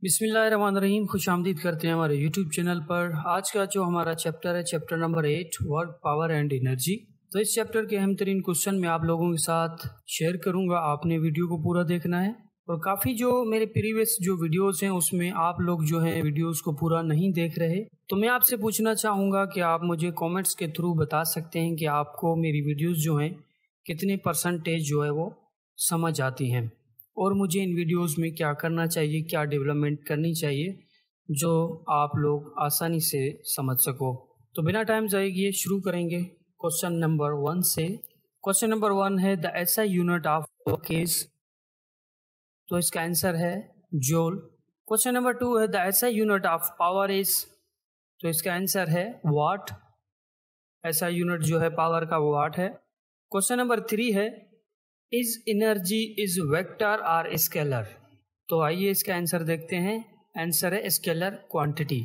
बिस्मिल्लाहिर्रहमानिर्रहीम, खुशामदीद करते हैं हमारे यूट्यूब चैनल पर। आज का जो हमारा चैप्टर है chapter number 8 work power and energy. तो इस चैप्टर के अहम तरीन क्वेश्चन मैं आप लोगों के साथ शेयर करूंगा। आपने वीडियो को पूरा देखना है और काफ़ी जो मेरे प्रीवियस जो वीडियोस हैं उसमें आप लोग जो हैं वीडियोस को पूरा नहीं देख रहे, तो मैं आपसे पूछना चाहूँगा कि आप मुझे कॉमेंट्स के थ्रू बता सकते हैं कि आपको मेरी वीडियोज़ जो हैं कितने परसेंटेज जो है वो समझ आती हैं और मुझे इन वीडियोस में क्या करना चाहिए, क्या डेवलपमेंट करनी चाहिए जो आप लोग आसानी से समझ सको। तो बिना टाइम ज़ाये किए शुरू करेंगे क्वेश्चन नंबर 1 से। क्वेश्चन नंबर 1 है the SI unit of work is, तो इसका आंसर है जूल। क्वेश्चन नंबर 2 है the SI unit of power is, तो इसका आंसर है वाट। एसआई यूनिट जो है पावर का वो वाट है। क्वेश्चन नंबर 3 है इज एनर्जी इज वेक्टर और स्केलर, तो आइए इसका आंसर देखते हैं। आंसर है स्केलर क्वांटिटी।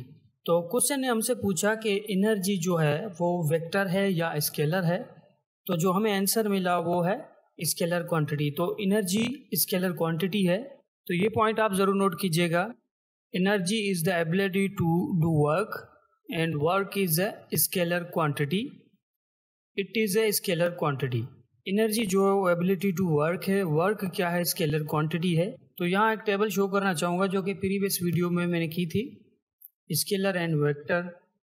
तो क्वेश्चन ने हमसे पूछा कि एनर्जी जो है वो वेक्टर है या स्केलर है, तो जो हमें आंसर मिला वो है स्केलर क्वांटिटी। तो एनर्जी स्केलर क्वांटिटी है, तो ये पॉइंट आप ज़रूर नोट कीजिएगा। Energy is the ability to do work and work is a scalar quantity. It is a scalar quantity. Energy जो है वो एबिलिटी टू वर्क है, वर्क क्या है, स्केलर क्वांटिटी है। तो यहाँ एक टेबल शो करना चाहूँगा जो कि प्रीवियस वीडियो में मैंने की थी स्केलर एंड वेक्टर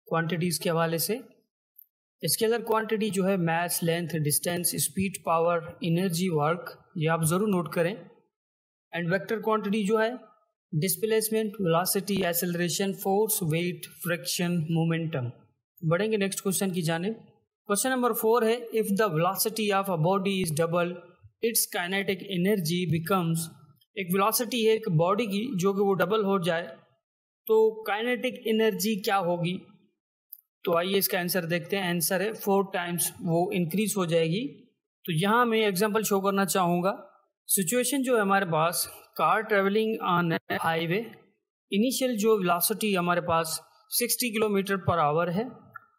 क्वांटिटीज़ के हवाले से। स्केलर क्वांटिटी जो है mass, length, distance, speed, power, energy, work, ये आप ज़रूर नोट करें। एंड वेक्टर क्वांटिटी जो है displacement, velocity, acceleration, force, weight, friction, momentum. बढ़ेंगे नेक्स्ट क्वेश्चन की जानिब। क्वेश्चन नंबर 4 है if the velocity of a body is double its kinetic energy becomes. एक वेलोसिटी है एक बॉडी की जो कि वो डबल हो जाए तो काइनेटिक एनर्जी क्या होगी। तो आइए इसका आंसर देखते हैं। आंसर है 4 टाइम्स वो इंक्रीज हो जाएगी। तो यहाँ मैं एग्जांपल शो करना चाहूँगा। सिचुएशन जो है हमारे पास car travelling on highway, initial जो वेलोसिटी हमारे पास 60 किलोमीटर पर आवर है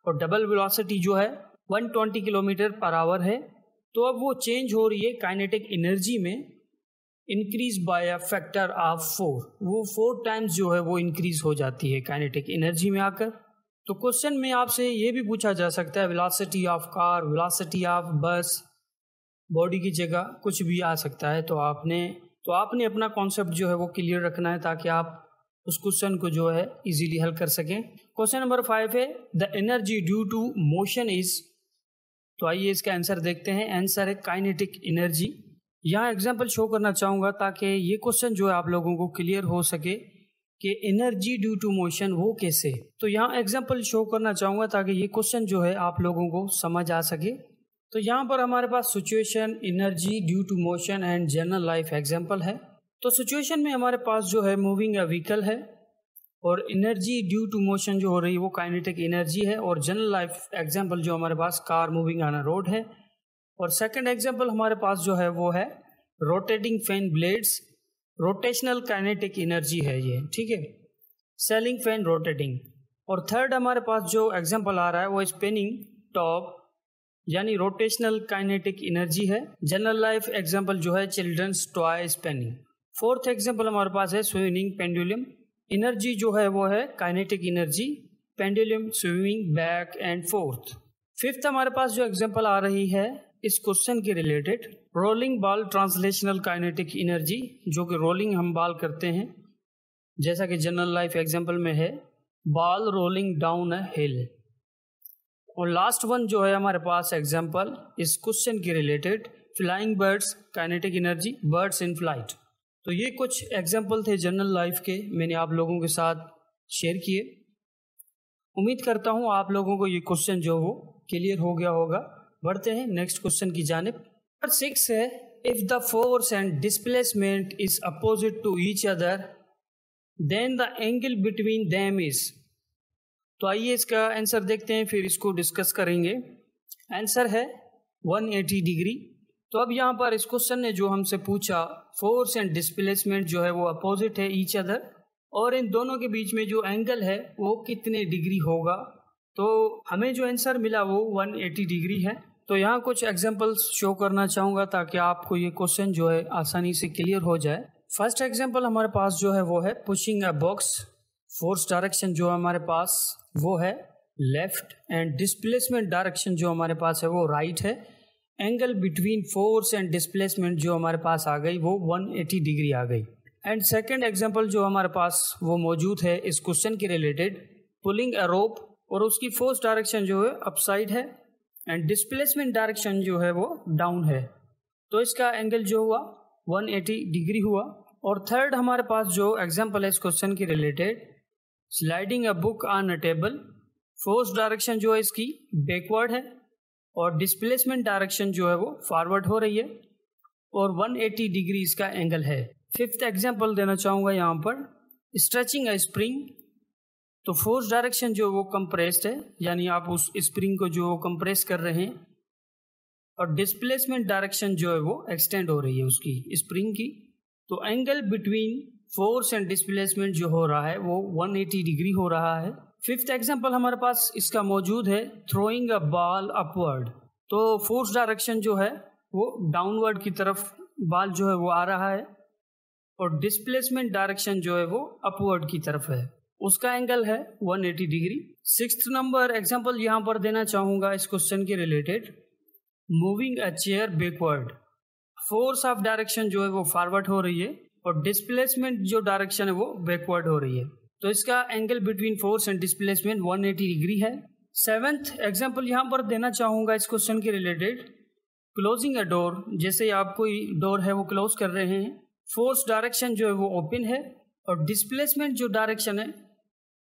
और डबल वेलोसिटी जो है 120 किलोमीटर पर आवर है। तो अब वो चेंज हो रही है काइनेटिक एनर्जी में, increase by a factor of 4। वो 4 टाइम्स जो है वो इंक्रीज हो जाती है काइनेटिक एनर्जी में आकर। तो क्वेश्चन में आपसे ये भी पूछा जा सकता है velocity of car, velocity of बस, बॉडी की जगह कुछ भी आ सकता है। तो आपने अपना कॉन्सेप्ट जो है वो क्लियर रखना है ताकि आप उस क्वेश्चन को जो है इजीली हल कर सकें। क्वेश्चन नंबर 5 है the energy due to motion is, तो आइए इसका आंसर देखते हैं। आंसर है काइनेटिक एनर्जी। यहाँ एग्जांपल शो करना चाहूँगा ताकि ये क्वेश्चन जो है आप लोगों को क्लियर हो सके कि एनर्जी ड्यू टू मोशन वो कैसे। तो यहाँ एग्जांपल शो करना चाहूँगा ताकि ये क्वेश्चन जो है आप लोगों को समझ आ सके। तो यहाँ पर हमारे पास situation, energy due to motion and general life example है। तो सिचुएशन में हमारे पास जो है मूविंग अ व्हीकल है और एनर्जी ड्यू टू मोशन जो हो रही है वो काइनेटिक एनर्जी है। और जनरल लाइफ एग्जांपल जो हमारे पास car moving on a road है। और सेकंड एग्जांपल हमारे पास जो है वो है rotating fan blades, rotational kinetic energy है ये, ठीक है, सेलिंग फैन रोटेटिंग। और थर्ड हमारे पास जो एग्जांपल आ रहा है वो स्पिनिंग टॉप यानी रोटेशनल काइनेटिक एनर्जी है। जनरल लाइफ एग्जांपल जो है children's toy spinning. Fourth example हमारे पास है स्विंगिंग पेंडुलम। एनर्जी जो है वो है kinetic energy, pendulum swinging back and fourth. Fifth हमारे पास जो एग्जांपल आ रही है इस क्वेश्चन के related rolling ball translational kinetic energy, जो कि रोलिंग हम बॉल करते हैं जैसा कि जनरल लाइफ एग्जांपल में है बॉल रोलिंग डाउन अ हिल। और लास्ट वन जो है हमारे पास एग्जांपल इस क्वेश्चन के related flying birds kinetic energy, birds in flight. तो ये कुछ एग्जांपल थे जनरल लाइफ के, मैंने आप लोगों के साथ शेयर किए। उम्मीद करता हूँ आप लोगों को ये क्वेश्चन जो वो क्लियर हो गया होगा। बढ़ते हैं नेक्स्ट क्वेश्चन की जानिब। नंबर 6 है if the force and displacement is opposite to each other then the angle between them is. तो आइए इसका आंसर देखते हैं फिर इसको डिस्कस करेंगे। आंसर है 180 डिग्री। तो अब यहाँ पर इस क्वेश्चन ने जो हमसे पूछा फोर्स एंड डिस्प्लेसमेंट जो है वो अपोजिट है ईच अदर और इन दोनों के बीच में जो एंगल है वो कितने डिग्री होगा। तो हमें जो आंसर मिला वो 180 डिग्री है। तो यहाँ कुछ एग्जांपल्स शो करना चाहूँगा ताकि आपको ये क्वेश्चन जो है आसानी से क्लियर हो जाए। फर्स्ट एग्जांपल हमारे पास जो है वो है pushing a box. Force direction जो हमारे पास वो है लेफ्ट एंड डिस्प्लेसमेंट डायरेक्शन जो हमारे पास है वो राइट है। Angle between force and displacement जो हमारे पास आ गई वो 180 डिग्री आ गई। एंड सेकंड एग्जांपल जो हमारे पास वो मौजूद है इस क्वेश्चन के रिलेटेड, पुलिंग अ रोप, और उसकी फोर्स डायरेक्शन जो है अपसाइड है एंड डिस्प्लेसमेंट डायरेक्शन जो है वो डाउन है। तो इसका एंगल जो हुआ 180 डिग्री हुआ। और थर्ड हमारे पास जो एग्जांपल है इस क्वेश्चन के related, sliding a book on a table, force direction जो है इसकी बैकवर्ड है और डिस्प्लेसमेंट डायरेक्शन जो है वो फॉरवर्ड हो रही है और 180 डिग्री इसका एंगल है। फिफ्थ एग्जांपल देना चाहूँगा यहाँ पर, स्ट्रेचिंग अ स्प्रिंग, तो फोर्स डायरेक्शन जो वो कंप्रेस्ड है, यानी आप उस स्प्रिंग को जो कंप्रेस कर रहे हैं, और डिस्प्लेसमेंट डायरेक्शन जो है वो एक्सटेंड हो रही है उसकी स्प्रिंग की। तो angle between force and displacement जो हो रहा है वो 180 डिग्री हो रहा है। फिफ्थ एग्जांपल हमारे पास इसका मौजूद है, थ्रोइंग अ बॉल अपवर्ड, तो फोर्स डायरेक्शन जो है वो डाउनवर्ड की तरफ बॉल जो है वो आ रहा है और डिस्प्लेसमेंट डायरेक्शन जो है वो अपवर्ड की तरफ है, उसका एंगल है 180 डिग्री। सिक्स्थ नंबर एग्जांपल यहाँ पर देना चाहूँगा इस क्वेश्चन के related, moving a chair backward, force of direction जो है वो फॉरवर्ड हो रही है और डिस्प्लेसमेंट जो डायरेक्शन है वो बैकवर्ड हो रही है। तो इसका angle between force and displacement 180 degree है। सेवेंथ एग्जांपल यहाँ पर देना चाहूँगा इस क्वेश्चन के रिलेटेड, क्लोजिंग अ डोर, जैसे आप कोई डोर है वो क्लोज कर रहे हैं, फोर्स डायरेक्शन जो है वो ओपन है और डिस्प्लेसमेंट जो डायरेक्शन है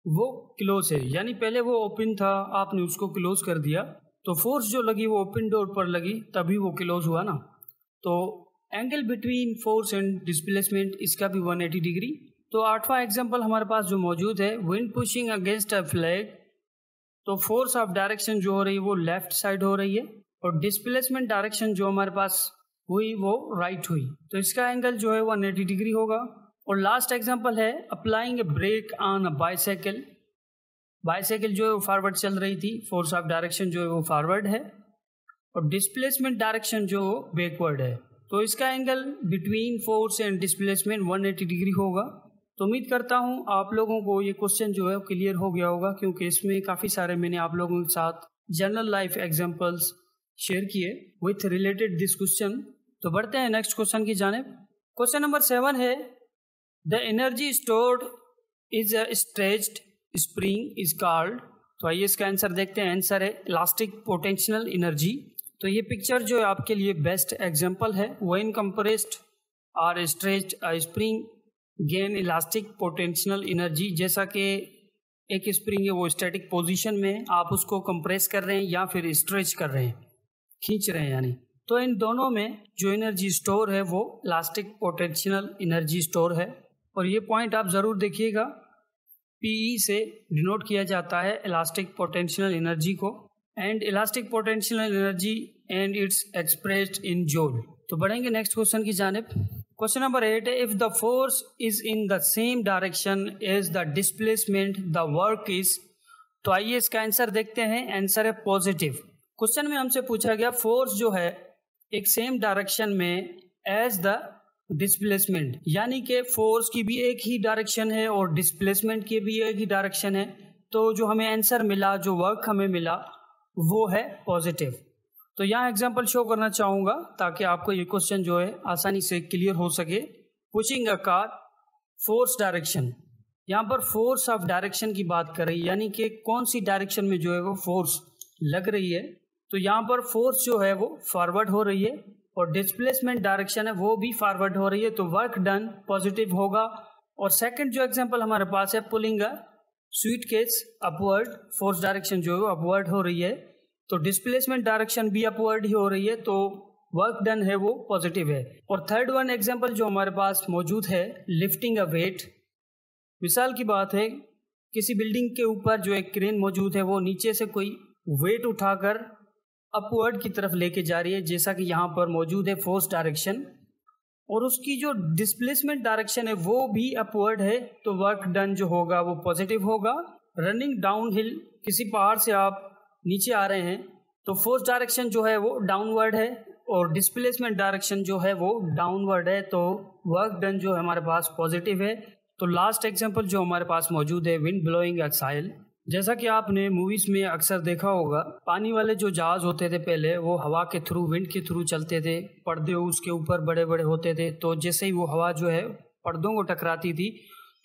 वो क्लोज है, यानी पहले वो ओपन था आपने उसको क्लोज कर दिया तो फोर्स जो लगी वो ओपन डोर पर लगी तभी वो क्लोज हुआ ना। तो angle between force and displacement इसका भी 180 डिग्री। तो आठवां एग्जांपल हमारे पास जो मौजूद है, wind pushing against a flag, तो फोर्स ऑफ डायरेक्शन जो हो रही है वो लेफ्ट साइड हो रही है और डिस्प्लेसमेंट डायरेक्शन जो हमारे पास हुई वो राइट हुई, तो इसका एंगल जो है 180 डिग्री होगा। और लास्ट एग्जांपल है, applying a brake on a bicycle, bicycle जो है वो फॉरवर्ड चल रही थी, फोर्स ऑफ डायरेक्शन जो है वो फॉरवर्ड है और डिस्प्लेसमेंट डायरेक्शन जो बैकवर्ड है, तो इसका angle between force and displacement 180 degree होगा। तो उम्मीद करता हूँ आप लोगों को ये क्वेश्चन जो है क्लियर हो गया होगा, क्योंकि इसमें काफ़ी सारे मैंने आप लोगों के साथ जनरल लाइफ एग्जांपल्स शेयर किए विथ रिलेटेड दिस क्वेश्चन। तो बढ़ते हैं नेक्स्ट क्वेश्चन की जानिब। क्वेश्चन नंबर 7 है, the energy stored is a stretched spring is called, तो आइए इसका आंसर देखते हैं। आंसर है इलास्टिक पोटेंशियल एनर्जी। तो ये पिक्चर जो है आपके लिए बेस्ट एग्जांपल है, व्हेन कंप्रेस्ड और स्ट्रेच्ड अ spring gain elastic potential energy, जैसा कि एक स्प्रिंग है वो स्टैटिक पोजीशन में, आप उसको कंप्रेस कर रहे हैं या फिर स्ट्रेच कर रहे हैं, खींच रहे हैं यानी, तो इन दोनों में जो एनर्जी स्टोर है वो इलास्टिक पोटेंशियल एनर्जी स्टोर है। और ये पॉइंट आप ज़रूर देखिएगा, पीई से डिनोट किया जाता है इलास्टिक पोटेंशियल एनर्जी को, and elastic potential energy and it's expressed in joule. तो बढ़ेंगे नेक्स्ट क्वेश्चन की जानिब। क्वेश्चन नंबर 8 है, if the force is in the same direction as the displacement the work is, तो आइए इसका आंसर देखते हैं। आंसर है पॉजिटिव। क्वेश्चन में हमसे पूछा गया फोर्स जो है एक सेम डायरेक्शन में एज द डिस्प्लेसमेंट, यानी कि फोर्स की भी एक ही डायरेक्शन है और डिस्प्लेसमेंट की भी एक ही डायरेक्शन है, तो जो हमें आंसर मिला, जो वर्क हमें मिला वो है पॉजिटिव। तो यहाँ एग्जांपल शो करना चाहूँगा ताकि आपको ये क्वेश्चन जो है आसानी से क्लियर हो सके। Pushing a car, force direction, यहाँ पर फोर्स ऑफ डायरेक्शन की बात कर रही है, यानी कि कौन सी डायरेक्शन में जो है वो फोर्स लग रही है। तो यहाँ पर फोर्स जो है वो फॉरवर्ड हो रही है और डिस्प्लेसमेंट डायरेक्शन है वो भी फॉरवर्ड हो रही है, तो वर्क डन पॉजिटिव होगा। और सेकंड जो एग्जांपल हमारे पास है, पुलिंग अ सूटकेस अपवर्ड, फोर्स डायरेक्शन जो है अपवर्ड हो रही है, तो डिस्प्लेसमेंट डायरेक्शन भी अपवर्ड ही हो रही है, तो वर्क डन है वो पॉजिटिव है। और थर्ड वन एग्जांपल जो हमारे पास मौजूद है, लिफ्टिंग अ वेट, मिसाल की बात है किसी बिल्डिंग के ऊपर जो एक क्रेन मौजूद है वो नीचे से कोई वेट उठाकर अपवर्ड की तरफ लेके जा रही है, जैसा कि यहाँ पर मौजूद है फोर्स डायरेक्शन, और उसकी जो डिस्प्लेसमेंट डायरेक्शन है वो भी अपवर्ड है, तो वर्क डन जो होगा वो पॉजिटिव होगा। रनिंग डाउन हिल, किसी पहाड़ से आप नीचे आ रहे हैं तो फोर्स डायरेक्शन जो है वो डाउनवर्ड है और डिस्प्लेसमेंट डायरेक्शन जो है वो डाउनवर्ड है, तो वर्क डन जो है हमारे पास पॉजिटिव है। तो लास्ट एग्जांपल जो हमारे पास मौजूद है, विंड ब्लोइंग अ साइल। जैसा कि आपने मूवीज में अक्सर देखा होगा, पानी वाले जो जहाज होते थे पहले वो हवा के थ्रू, विंड के थ्रू चलते थे, पर्दे उसके ऊपर बड़े बड़े होते थे। तो जैसे ही वो हवा जो है पर्दों को टकराती थी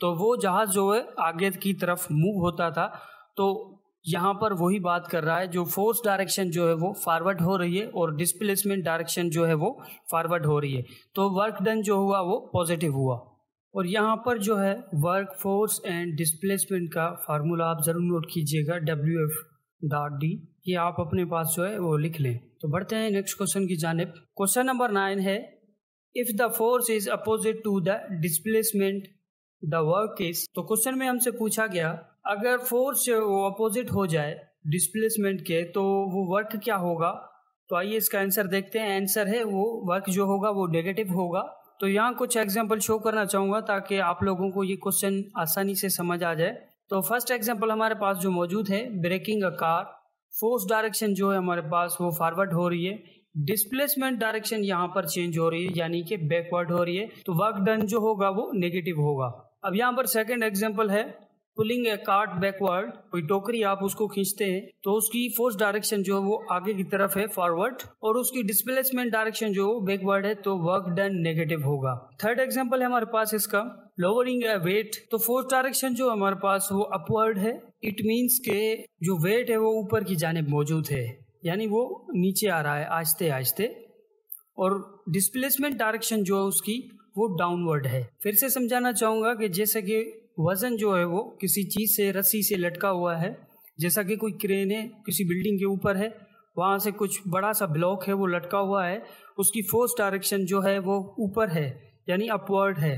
तो वो जहाज जो है आगे की तरफ मूव होता था। तो यहाँ पर वही बात कर रहा है, जो फोर्स डायरेक्शन जो है वो फॉरवर्ड हो रही है और डिस्प्लेसमेंट डायरेक्शन जो है वो फॉरवर्ड हो रही है। तो वर्क डन जो हुआ वो पॉजिटिव हुआ। और यहाँ पर जो है वर्क फोर्स एंड डिस्प्लेसमेंट का फार्मूला आप ज़रूर नोट कीजिएगा, WF.D, ये आप अपने पास जो है वो लिख लें। तो बढ़ते हैं नेक्स्ट क्वेश्चन की जानिब। क्वेश्चन नंबर 9 है, if the force is opposite to the displacement the work is. तो क्वेश्चन में हमसे पूछा गया, अगर फोर्स जो वो अपोजिट हो जाए डिस्प्लेसमेंट के तो वो वर्क क्या होगा। तो आइए इसका आंसर देखते हैं। आंसर है वो वर्क जो होगा वो नेगेटिव होगा। तो यहाँ कुछ एग्जांपल शो करना चाहूँगा ताकि आप लोगों को ये क्वेश्चन आसानी से समझ आ जाए। तो फर्स्ट एग्जांपल हमारे पास जो मौजूद है, braking a car. Force direction जो है हमारे पास वो फॉरवर्ड हो रही है, डिस्प्लेसमेंट डायरेक्शन यहाँ पर चेंज हो रही है यानी कि बैकवर्ड हो रही है। तो वर्क डन जो होगा वो नेगेटिव होगा। अब यहाँ पर सेकेंड एग्जाम्पल है, पुलिंग ए कार्ट बैकवर्ड। कोई टोकरी आप उसको खींचते हैं तो उसकी फोर्स डायरेक्शन जो है वो आगे की तरफ है, फॉरवर्ड, और उसकी डिस्प्लेसमेंट डायरेक्शन जो बैकवर्ड है, तो वर्क डन नेगेटिव होगा। थर्ड एग्जांपल है हमारे पास इसका, लोअरिंग ए वेट। तो फोर्स डायरेक्शन जो हमारे पास वो अपवर्ड है। इट मीन्स के जो वेट है वो ऊपर की जानिब मौजूद है, यानी वो नीचे आ रहा है आहिस्ते आहिस्ते। और डिस्प्लेसमेंट डायरेक्शन जो है उसकी वो डाउनवर्ड है। फिर से समझाना चाहूँगा कि जैसे कि वजन जो है वो किसी चीज़ से, रस्सी से लटका हुआ है, जैसा कि कोई क्रेन है किसी बिल्डिंग के ऊपर है, वहाँ से कुछ बड़ा सा ब्लॉक है वो लटका हुआ है, उसकी फोर्स डायरेक्शन जो है वो ऊपर है यानी अपवर्ड है।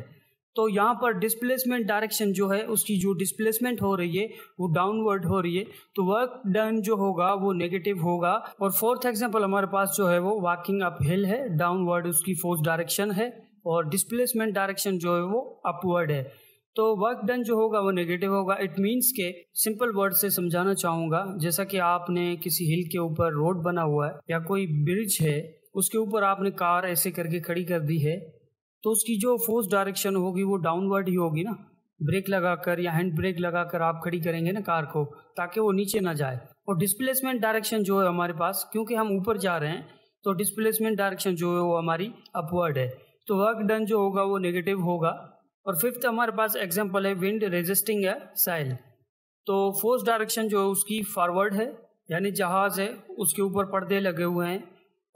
तो यहाँ पर डिस्प्लेसमेंट डायरेक्शन जो है उसकी जो डिस्प्लेसमेंट हो रही है वो डाउनवर्ड हो रही है, तो वर्क डन जो होगा वो नेगेटिव होगा। और फोर्थ एग्जाम्पल हमारे पास जो है वो वॉकिंग अप हिल है, डाउनवर्ड उसकी फोर्स डायरेक्शन है और डिस्प्लेसमेंट डायरेक्शन जो है वो अपवर्ड है, तो वर्क डन जो होगा वो नेगेटिव होगा। इट मीन्स के सिंपल वर्ड से समझाना चाहूँगा, जैसा कि आपने किसी हिल के ऊपर रोड बना हुआ है या कोई ब्रिज है, उसके ऊपर आपने कार ऐसे करके खड़ी कर दी है, तो उसकी जो फोर्स डायरेक्शन होगी वो डाउनवर्ड ही होगी ना। ब्रेक लगाकर या हैंड ब्रेक लगाकर आप खड़ी करेंगे ना कार को, ताकि वो नीचे ना जाए। और डिस्प्लेसमेंट डायरेक्शन जो है हमारे पास, क्योंकि हम ऊपर जा रहे हैं, तो डिस्प्लेसमेंट डायरेक्शन जो है वो हमारी अपवर्ड है, तो वर्क डन जो होगा वो नेगेटिव होगा। और फिफ्थ हमारे पास एग्जांपल है, विंड रेजिस्टिंग ए साइल। तो फोर्स डायरेक्शन जो है उसकी फॉरवर्ड है, यानी जहाज है उसके ऊपर पर्दे लगे हुए हैं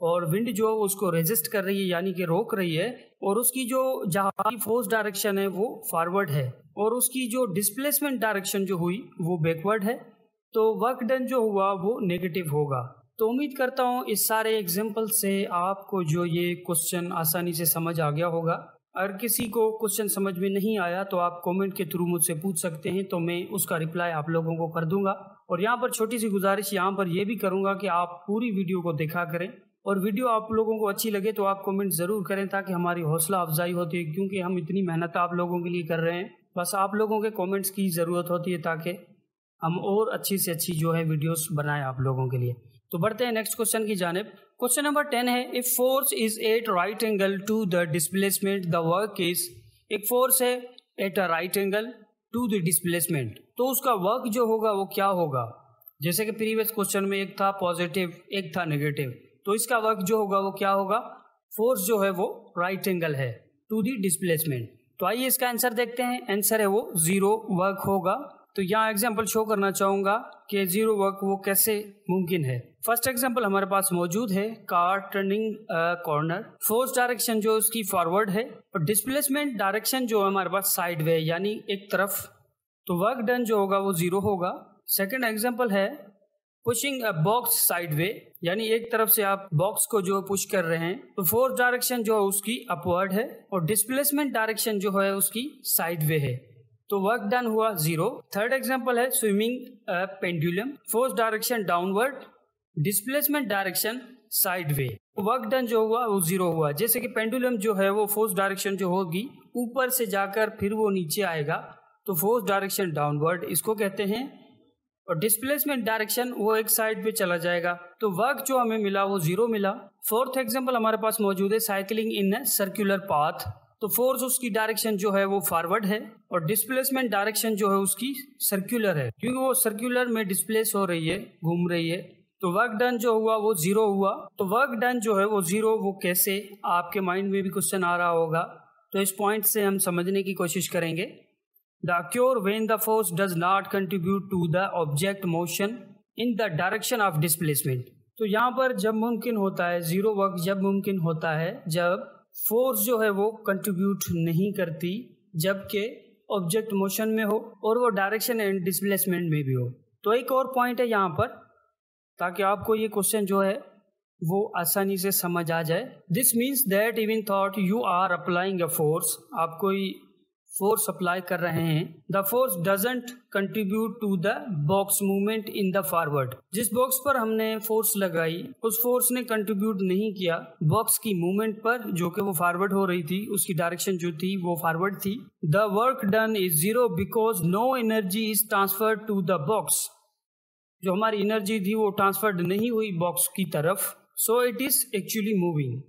और विंड जो है उसको रेजिस्ट कर रही है यानी कि रोक रही है, और उसकी जो जहाज की फोर्स डायरेक्शन है वो फॉरवर्ड है और उसकी जो डिस्प्लेसमेंट डायरेक्शन जो हुई वो बैकवर्ड है, तो वर्क डन जो हुआ वो नेगेटिव होगा। तो उम्मीद करता हूँ इस सारे एग्जाम्पल से आपको जो ये क्वेश्चन आसानी से समझ आ गया होगा। अगर किसी को क्वेश्चन समझ में नहीं आया तो आप कमेंट के थ्रू मुझसे पूछ सकते हैं, तो मैं उसका रिप्लाई आप लोगों को कर दूंगा। और यहाँ पर छोटी सी गुजारिश यहाँ पर यह भी करूँगा कि आप पूरी वीडियो को देखा करें, और वीडियो आप लोगों को अच्छी लगे तो आप कमेंट ज़रूर करें ताकि हमारी हौसला अफजाई होती है, क्योंकि हम इतनी मेहनत आप लोगों के लिए कर रहे हैं। बस आप लोगों के कमेंट्स की ज़रूरत होती है ताकि हम और अच्छी से अच्छी जो है वीडियोस बनाएं आप लोगों के लिए। तो बढ़ते हैं नेक्स्ट क्वेश्चन की जानिब। क्वेश्चन नंबर 10 है, if force is at right angle to the displacement the work is. एक फोर्स है at a right angle to the displacement, तो उसका वर्क जो होगा वो क्या होगा। जैसे कि प्रीवियस क्वेश्चन में एक था पॉजिटिव एक था नेगेटिव, तो इसका वर्क जो होगा वो क्या होगा। फोर्स जो है वो राइट एंगल है टू द डिस्प्लेसमेंट, तो आइए इसका आंसर देखते हैं। आंसर है वो 0 वर्क होगा। तो यहाँ एग्जाम्पल शो करना चाहूँगा कि 0 वर्क वो कैसे मुमकिन है। फर्स्ट एग्जाम्पल हमारे पास मौजूद है, car turning corner. Force direction जो उसकी फॉरवर्ड है और डिस्प्लेसमेंट डायरेक्शन जो है हमारे पास साइड वे यानी एक तरफ, तो वर्क डन जो होगा वो 0 होगा। सेकेंड एग्जाम्पल है, pushing a box side way, यानी एक तरफ से आप बॉक्स को जो पुश कर रहे हैं, तो फोर्स डायरेक्शन जो है उसकी अपवर्ड है और डिस्प्लेसमेंट डायरेक्शन जो है उसकी साइड वे है, तो वर्क डन हुआ 0। थर्ड एग्जांपल है, swimming pendulum. Force direction downward, displacement direction side way, work done जो हुआ वो 0 हुआ। जैसे कि पेंडुलम जो है वो फोर्स डायरेक्शन जो होगी ऊपर से जाकर फिर वो नीचे आएगा, तो फोर्स डायरेक्शन डाउनवर्ड इसको कहते हैं। और डिस्प्लेसमेंट डायरेक्शन वो एक साइड पे चला जाएगा। तो वर्क जो हमें मिला वो 0 मिला। फोर्थ एग्जांपल हमारे पास मौजूद है cycling in a circular path. तो फोर्स उसकी डायरेक्शन जो है वो फॉरवर्ड है और डिस्प्लेसमेंट डायरेक्शन जो है उसकी सर्कुलर है, क्योंकि वो सर्कुलर में डिस्प्लेस हो रही है, घूम रही है। तो वर्क डन जो हुआ वो 0 हुआ। तो वर्क डन जो है वो 0 वो कैसे, आपके माइंड में भी क्वेश्चन आ रहा होगा, तो इस पॉइंट से हम समझने की कोशिश करेंगे। The occur when the force does not contribute to the object motion in the direction of displacement। तो यहाँ पर जब मुमकिन होता है, 0 वर्क जब मुमकिन होता है जब फोर्स जो है वो कंट्रीब्यूट नहीं करती, जबकि ऑब्जेक्ट मोशन में हो और वो डायरेक्शन एंड डिस्प्लेसमेंट में भी हो। तो एक और पॉइंट है यहाँ पर, ताकि आपको ये क्वेश्चन जो है वो आसानी से समझ आ जाए। This means that even though you are applying a force, आप कोई फोर्स अप्लाई कर रहे हैं, the force doesn't contribute to the box movement in the forward. जिस बॉक्स पर हमने फोर्स लगाई उस फोर्स ने कंट्रीब्यूट नहीं किया बॉक्स की मूवमेंट पर, जो कि वो फॉरवर्ड हो रही थी, उसकी डायरेक्शन जो थी वो फॉरवर्ड थी। The work done is 0 because no energy is transferred to the box. जो हमारी एनर्जी थी वो ट्रांसफर्ड नहीं हुई बॉक्स की तरफ, so it is actually moving.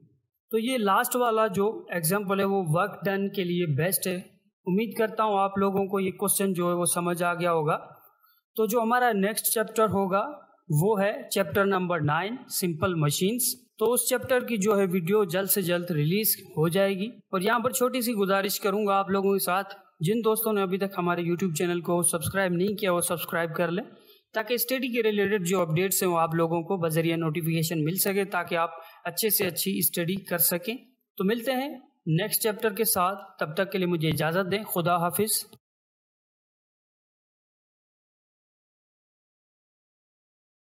तो ये लास्ट वाला जो एग्जाम्पल है वो वर्क डन के लिए बेस्ट है। उम्मीद करता हूँ आप लोगों को ये क्वेश्चन जो है वो समझ आ गया होगा। तो जो हमारा नेक्स्ट चैप्टर होगा वो है चैप्टर नंबर 9 सिंपल मशीन्स। तो उस चैप्टर की जो है वीडियो जल्द से जल्द रिलीज हो जाएगी। और यहाँ पर छोटी सी गुजारिश करूँगा आप लोगों के साथ, जिन दोस्तों ने अभी तक हमारे यूट्यूब चैनल को सब्सक्राइब नहीं किया वो सब्सक्राइब कर लें, ताकि स्टडी के रिलेटेड जो अपडेट्स हैं वो आप लोगों को बजरिया नोटिफिकेशन मिल सके, ताकि आप अच्छे से अच्छी स्टडी कर सकें। तो मिलते हैं नेक्स्ट चैप्टर के साथ, तब तक के लिए मुझे इजाज़त दें। खुदा हाफिज़।